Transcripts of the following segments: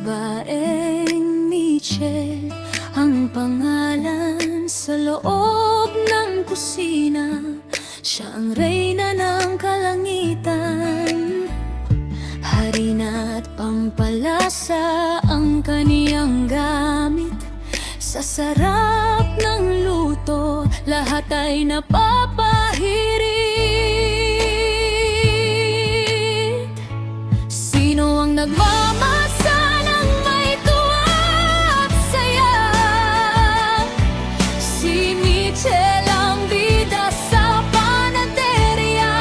babaeng Michelle ang pangalan sa loob ng kusina. Siya ang reyna ng kalangitan, harina at pampalasa ang kaniyang gamit. Sa sarap ng luto, lahat ay napapahirit. Sino ang nagmamasa ng may tuwa at saya? Si Michelle ang bida sa panaderya.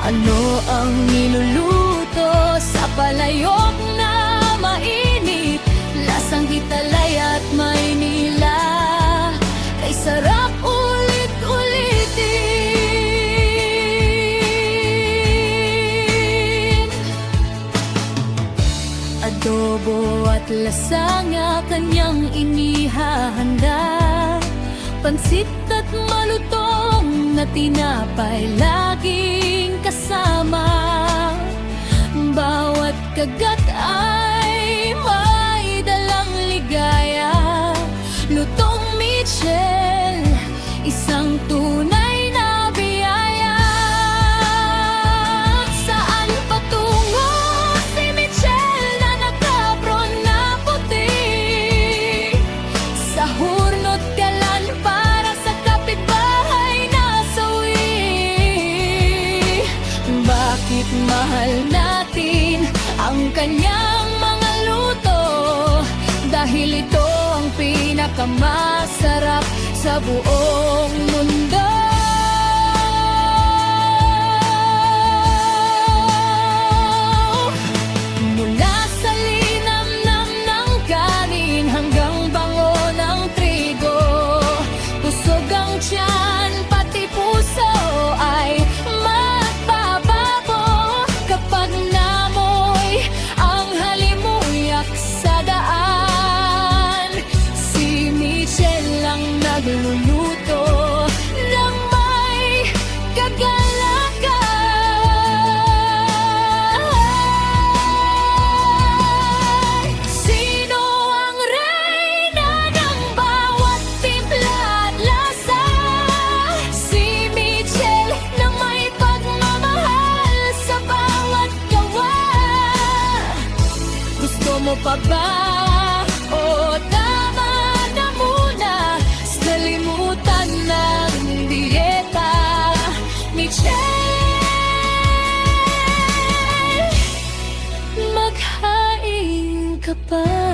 Ano ang niluluto sa palayok na mainit? Lasang Hitalay at Maynila, kay sarap ulit-ulitin. Adobo at lasanga kanyang inihahanda, pansit at malutong na tinapay laging kasama. Bawat kagat ay may dalang ligaya. Lutong Michelle, isang tunay na biyaya. Saan patungo si Michelle na nakapron na puti? Sa hurnot kalan para sa kapitbahay na sawi. Bakit mahal natin ang kanyang mga luto? Dahil ito ang pinakamasarap sa buong mundo. Mula sa linamnam ng kanin hanggang bango ng trigo, busog ang tiyan pati puso ay magbabago kapag namoy ang halimuyak sa daan. Si Michelle ang nagluluto ng may kagalakan. Sino ang reyna ng bawat timpla at lasa? Si Michelle na may pagmamahal sa bawat gawa. Gusto mo pa ba? O tama na muna sa limutan ng dieta, Michelle, maghain ka pa.